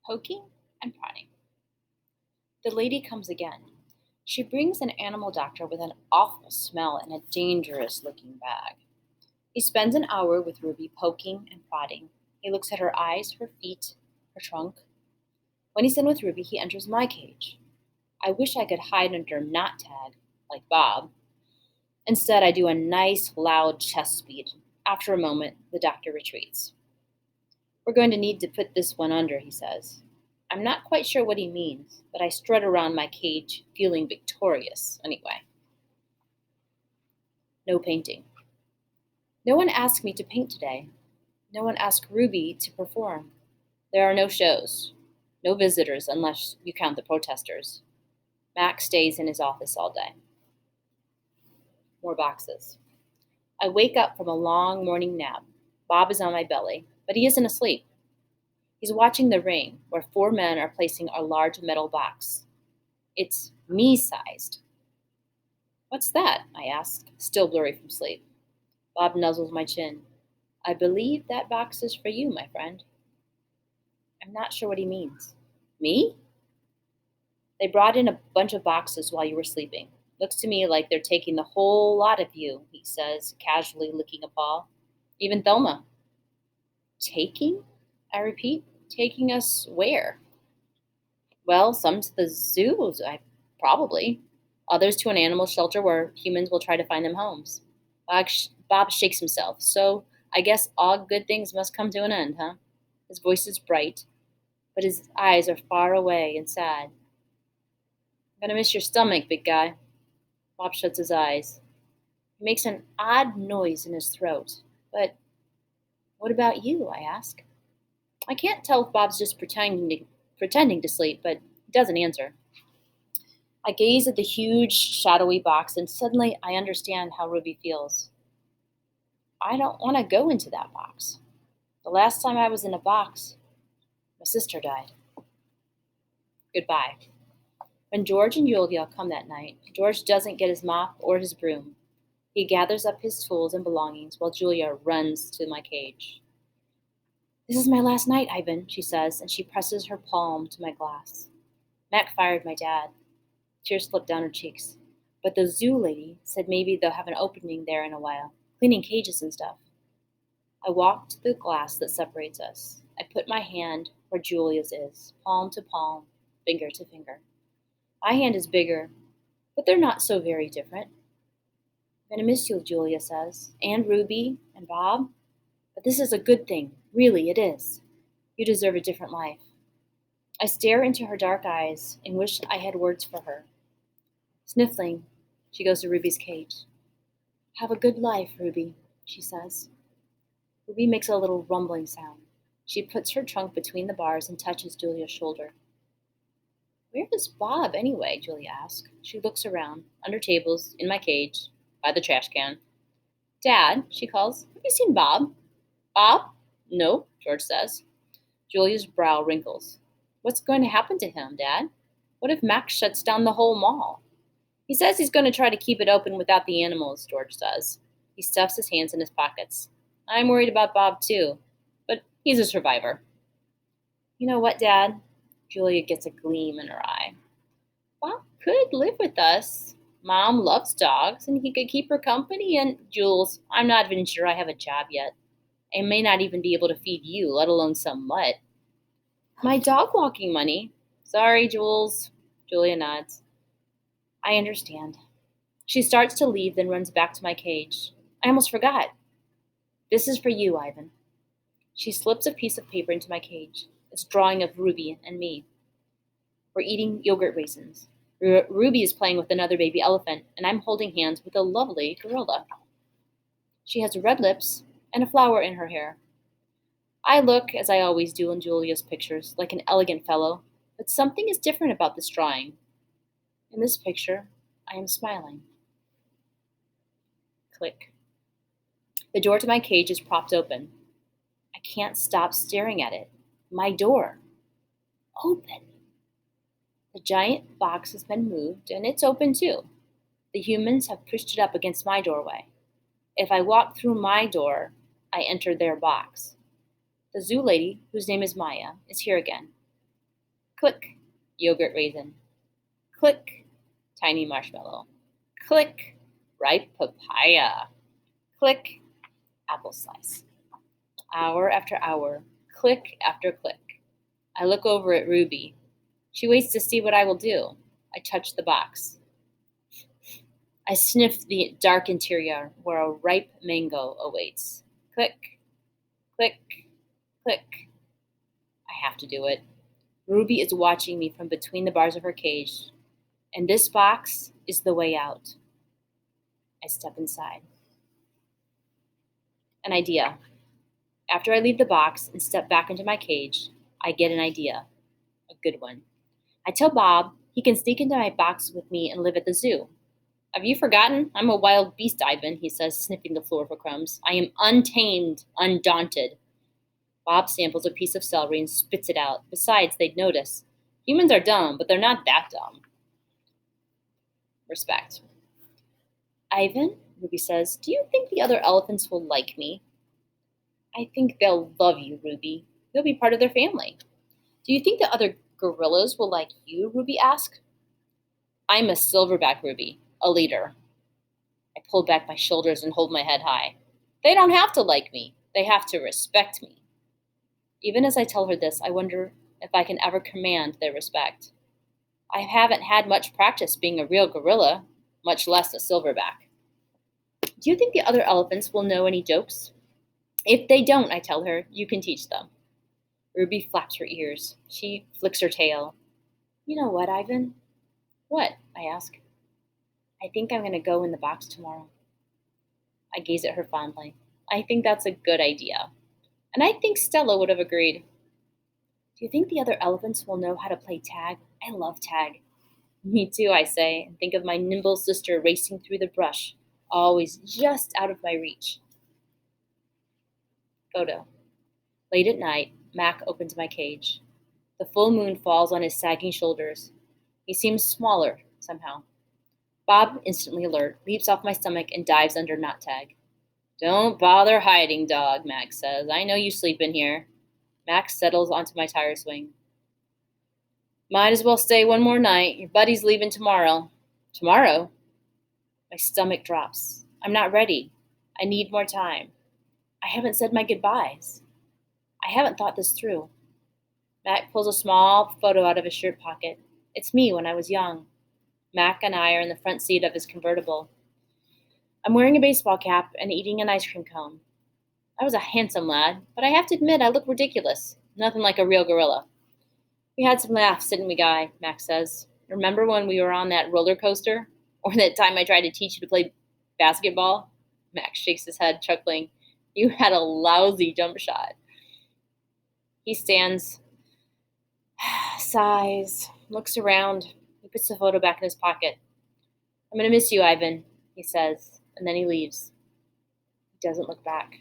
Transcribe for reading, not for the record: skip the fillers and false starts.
Poking and prodding. The lady comes again. She brings an animal doctor with an awful smell and a dangerous looking bag. He spends an hour with Ruby poking and prodding. He looks at her eyes, her feet, her trunk. When he's done with Ruby, he enters my cage. I wish I could hide under knot tag, like Bob. Instead, I do a nice, loud chest beat. After a moment, the doctor retreats. We're going to need to put this one under, he says. I'm not quite sure what he means, but I strut around my cage, feeling victorious anyway. No painting. No one asked me to paint today. No one asked Ruby to perform. There are no shows, no visitors unless you count the protesters. Max stays in his office all day. More boxes. I wake up from a long morning nap. Bob is on my belly, but he isn't asleep. He's watching the ring, where 4 men are placing a large metal box. It's me-sized. What's that? I ask, still blurry from sleep. Bob nuzzles my chin. I believe that box is for you, my friend. I'm not sure what he means. Me? They brought in a bunch of boxes while you were sleeping. Looks to me like they're taking the whole lot of you, he says, casually licking a paw. Even Thelma. Taking? I repeat. Taking us where? Well, some to the zoo, probably. Others to an animal shelter where humans will try to find them homes. Bob shakes himself. So I guess all good things must come to an end, huh? His voice is bright, but his eyes are far away and sad. I'm gonna miss your stomach, big guy. Bob shuts his eyes. He makes an odd noise in his throat. But what about you? I ask. I can't tell if Bob's just pretending to sleep, but he doesn't answer. I gaze at the huge, shadowy box, and suddenly I understand how Ruby feels. I don't want to go into that box. The last time I was in a box, my sister died. Goodbye. When George and Julia come that night, George doesn't get his mop or his broom. He gathers up his tools and belongings while Julia runs to my cage. This is my last night, Ivan, she says, and she presses her palm to my glass. Mac fired my dad. Tears slipped down her cheeks. But the zoo lady said maybe they'll have an opening there in a while, cleaning cages and stuff. I walk to the glass that separates us. I put my hand where Julia's is, palm to palm, finger to finger. My hand is bigger, but they're not so very different. I'm gonna miss you, Julia says, and Ruby and Bob. But this is a good thing. Really, it is. You deserve a different life. I stare into her dark eyes and wish I had words for her. Sniffling, she goes to Ruby's cage. Have a good life, Ruby, she says. Ruby makes a little rumbling sound. She puts her trunk between the bars and touches Julia's shoulder. Where is Bob, anyway? Julia asks. She looks around, under tables, in my cage, by the trash can. Dad, she calls, have you seen Bob? Bob? No, George says. Julia's brow wrinkles. What's going to happen to him, Dad? What if Max shuts down the whole mall? He says he's going to try to keep it open without the animals, George says. He stuffs his hands in his pockets. I'm worried about Bob, too, but he's a survivor. You know what, Dad? Julia gets a gleam in her eye. Bob could live with us. Mom loves dogs, and he could keep her company, and Jules, I'm not even sure I have a job yet. I may not even be able to feed you, let alone some mutt. My dog walking money. Sorry, Jules. Julia nods. I understand. She starts to leave, then runs back to my cage. I almost forgot. This is for you, Ivan. She slips a piece of paper into my cage. It's a drawing of Ruby and me. We're eating yogurt raisins. Ruby is playing with another baby elephant, and I'm holding hands with a lovely gorilla. She has red lips and a flower in her hair. I look, as I always do in Julia's pictures, like an elegant fellow, but something is different about this drawing. In this picture, I am smiling. Click. The door to my cage is propped open. I can't stop staring at it. My door. Open. The giant box has been moved, and it's open too. The humans have pushed it up against my doorway. If I walk through my door, I enter their box. The zoo lady, whose name is Maya, is here again. Click, yogurt raisin. Click, tiny marshmallow. Click, ripe papaya. Click, apple slice. Hour after hour, click after click. I look over at Ruby. She waits to see what I will do. I touch the box. I sniff the dark interior where a ripe mango awaits. Click, click, click. I have to do it. Ruby is watching me from between the bars of her cage, and this box is the way out. I step inside. An idea. After I leave the box and step back into my cage, I get an idea. A good one. I tell Bob he can sneak into my box with me and live at the zoo. Have you forgotten? I'm a wild beast, Ivan, he says, sniffing the floor for crumbs. I am untamed, undaunted. Bob samples a piece of celery and spits it out. Besides, they'd notice. Humans are dumb, but they're not that dumb. Respect. Ivan, Ruby says, do you think the other elephants will like me? I think they'll love you, Ruby. You'll be part of their family. Do you think the other gorillas will like you? Ruby asked. I'm a silverback, Ruby, a leader. I pull back my shoulders and hold my head high. They don't have to like me. They have to respect me. Even as I tell her this, I wonder if I can ever command their respect. I haven't had much practice being a real gorilla, much less a silverback. Do you think the other elephants will know any jokes? If they don't, I tell her, you can teach them. Ruby flaps her ears. She flicks her tail. You know what, Ivan? What? I ask. I think I'm going to go in the box tomorrow. I gaze at her fondly. I think that's a good idea. And I think Stella would have agreed. Do you think the other elephants will know how to play tag? I love tag. Me too, I say, and think of my nimble sister racing through the brush, always just out of my reach. Photo. Late at night, Mac opens my cage. The full moon falls on his sagging shoulders. He seems smaller, somehow. Bob, instantly alert, leaps off my stomach and dives under knot tag. Don't bother hiding, dog, Mac says. I know you sleep in here. Max settles onto my tire swing. Might as well stay one more night. Your buddy's leaving tomorrow. Tomorrow? My stomach drops. I'm not ready. I need more time. I haven't said my goodbyes. I haven't thought this through. Mac pulls a small photo out of his shirt pocket. It's me when I was young. Mac and I are in the front seat of his convertible. I'm wearing a baseball cap and eating an ice cream cone. I was a handsome lad, but I have to admit I look ridiculous. Nothing like a real gorilla. We had some laughs, didn't we, Guy? Max says. Remember when we were on that roller coaster? Or that time I tried to teach you to play basketball? Max shakes his head, chuckling. You had a lousy jump shot. He stands, sighs, looks around. He puts the photo back in his pocket. I'm going to miss you, Ivan, he says, and then he leaves. He doesn't look back.